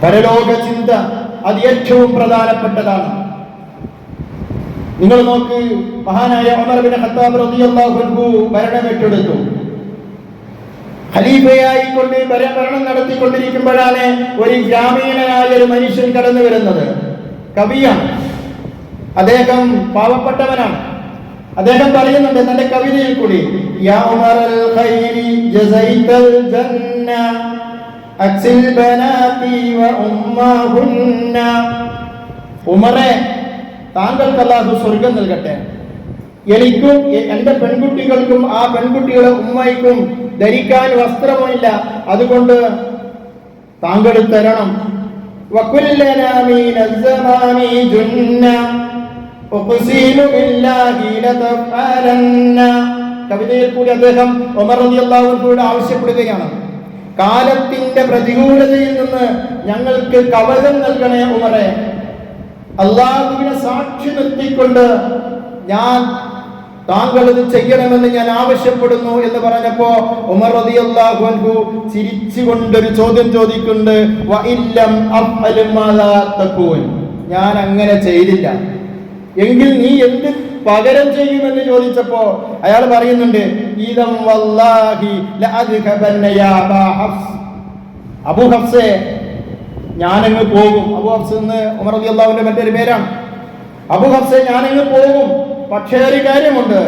പരലോക ചിന്ത അത് ഏറ്റവും പ്രധാനപ്പെട്ടതാണ്. നിങ്ങൾ നോക്ക്, മഹാനായ ഉമർ ഇബ്നു ഖത്താബ് റളിയല്ലാഹു അൻഹു ഭരണം ഏറ്റെടുത്തു. ഖലീഫയായിക്കൊണ്ട് ഭരണം നടത്തിക്കൊണ്ടിരിക്കുമ്പോഴാണ് ഒരു ഗ്രാമീണനായ ഒരു മനുഷ്യൻ കടന്നു വരുന്നത്. കവിയാണ്, അദ്ദേഹം പാവപ്പെട്ടവനാണ്. അദ്ദേഹം പറയുന്നുണ്ട് തന്റെ കവിതയിൽ കൂടി, യാ ഉമറൽ ഖൈരി ജസൈതൽ ജന്ന അക്സിൽ ബനാതി വ ഉമ്മഹുന്ന. ഉമറേ, താങ്കൾക്ക് അല്ലാഹു സ്വർഗ്ഗം നൽകട്ടെ. എനിക്കും എന്റെ പെൺകുട്ടികൾക്കും ആ പെൺകുട്ടികളുടെ ഉമ്മയ്ക്കും ധരിക്കാൻ വസ്ത്രമില്ല, അതുകൊണ്ട് താങ്കൾ തരണം. വകുല്ലനാ മിനസ്സമാനി ജുന്ന ഉഖ്സിമു ബില്ലാഹി ലതഫഅലന്ന. കവിതയിൽ കൂടി അദ്ദേഹം ഉമർ റളിയല്ലാഹു അൻഹുവോട് ആവശ്യപ്പെടുകയാണ്, കാലത്തിന്റെ പ്രതികൂലതയിൽ നിന്ന് ഞങ്ങൾക്ക് കവചം നൽകണേ ഉമറേ. അല്ലാഹുവിനെ സാക്ഷി നിർത്തിക്കൊണ്ട് ഞാൻ താങ്കൾ ഇത് ചെയ്യണമെന്ന് ഞാൻ ആവശ്യപ്പെടുന്നു എന്ന് പറഞ്ഞപ്പോ ഉമർ റളിയല്ലാഹു അൻഹു ചിരിച്ചുകൊണ്ടൊരു ചോദ്യം ചോദിക്കുന്നുണ്ട്, വ ഇല്ലം അഫ്അൽ മാദാ തഖൂൻ. ഞാൻ അങ്ങനെ ചെയ്തില്ല എങ്കിൽ നീ എന്ത് പകരം ചെയ്യുമെന്ന് ചോദിച്ചപ്പോ അയാൾ പറയുന്നുണ്ട്, ഇദം വല്ലാഹി ലഅദ്ഖബന്ന യാ അബാ ഹഫ്സ്. അബൂ ഹഫ്സേ, ഞാനങ്ങ് പോകും. അബൂ ഹഫ്സ് എന്ന് ഉമർ റളിയല്ലാഹുവിന്റെ മറ്റൊരു പേരാണ്. അബൂ ഹഫ്സേ, ഞാനങ്ങ് പോകും, പക്ഷേ ഒരു കാര്യമുണ്ട്.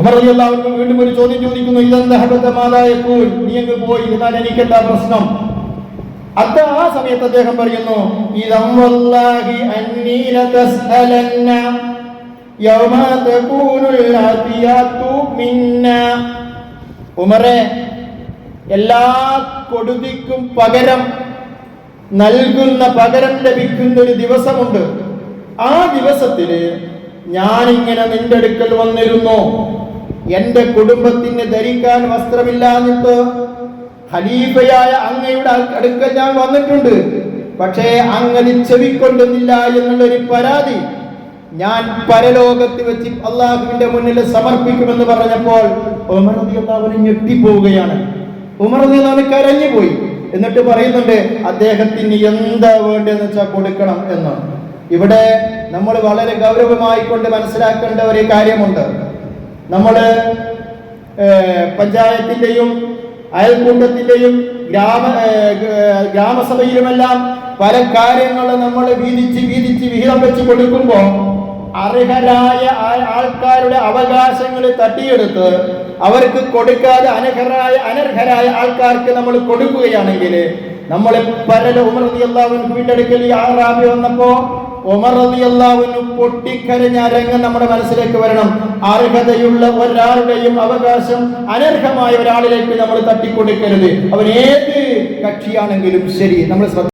ഉമർ റളിയല്ലാഹു അൻഹു വീണ്ടും ഒരു ചോദ്യം ചോദിക്കുന്നു, ഇദൻ ദഹബത മാദാ യഖൂൽ. നീ അങ്ങ് പോയി, എന്നാൽ എനിക്കെന്താ പ്രശ്നം? ആ സമയത്ത് അദ്ദേഹം പറയുന്നു, ഇദം വല്ലാഹി അന്നീ ലതസ്അലന്ന യൗമ തകൂനുൽ ആതിയാതു മിന്നാ. ഉമറേ, എല്ലാ കൊടുതിക്കും പകരം നൽകുന്ന, പകരം ലഭിക്കുന്ന ഒരു ദിവസമുണ്ട്. ആ ദിവസത്തില് ഞാനിങ്ങനെ നിന്റെ അടുക്കൽ വന്നിരുന്നു. എന്റെ കുടുംബത്തിന് ധരിക്കാൻ വസ്ത്രമില്ലാഞ്ഞിട്ട് ഖലീഫയായ അങ്ങയുടെ അടുക്കൽ ഞാൻ വന്നിട്ടുണ്ട്. പക്ഷേ അങ്ങ് ചെവിക്കൊണ്ടുന്നില്ല എന്നുള്ളൊരു പരാതി ഞാൻ പരലോകത്ത് വെച്ച് അള്ളാഹുവിന്റെ മുന്നിൽ സമർപ്പിക്കുമെന്ന് പറഞ്ഞപ്പോൾ ഉമർ റളിയല്ലാഹു അൻഹു ഞെട്ടിപ്പോവുകയാണ്. ഉമർ റളിയല്ലാഹു അൻഹു കരഞ്ഞുപോയി. എന്നിട്ട് പറയുന്നുണ്ട്, അദ്ദേഹത്തിന് എന്താ വേണ്ടതെന്ന് വെച്ചാൽ കൊടുക്കണം എന്ന്. ഇവിടെ നമ്മൾ വളരെ ഗൗരവമായിക്കൊണ്ട് മനസ്സിലാക്കേണ്ട ഒരു കാര്യമുണ്ട്. നമ്മള് പഞ്ചായത്തിന്റെയും അയൽക്കൂട്ടത്തിന്റെയും ഗ്രാമസഭയിലുമെല്ലാം പല കാര്യങ്ങളും നമ്മൾ വീതിച്ച് വിഹിതം വെച്ച് കൊടുക്കുമ്പോൾ അർഹരായ ആൾക്കാരുടെ അവകാശങ്ങൾ തട്ടിയെടുത്ത് അവർക്ക് കൊടുക്കാതെ അനർഹരായ ആൾക്കാർക്ക് നമ്മൾ കൊടുക്കുകയാണെങ്കിൽ നമ്മൾ ഉമർ റളിയല്ലാഹു അൻഹുവിന്റെ അടുക്കൽ ഈ അറാബി വന്നപ്പോ ഉമർ റളിയല്ലാഹു അൻഹു പൊട്ടിക്കരഞ്ഞ രംഗം നമ്മുടെ മനസ്സിലേക്ക് വരണം. അർഹതയുള്ള ഒരാളുടെയും അവകാശം അനർഹമായ ഒരാളിലേക്ക് നമ്മൾ തട്ടിക്കൊടുക്കരുത്. അവൻ ഏത് കക്ഷിയാണെങ്കിലും ശരി, നമ്മൾ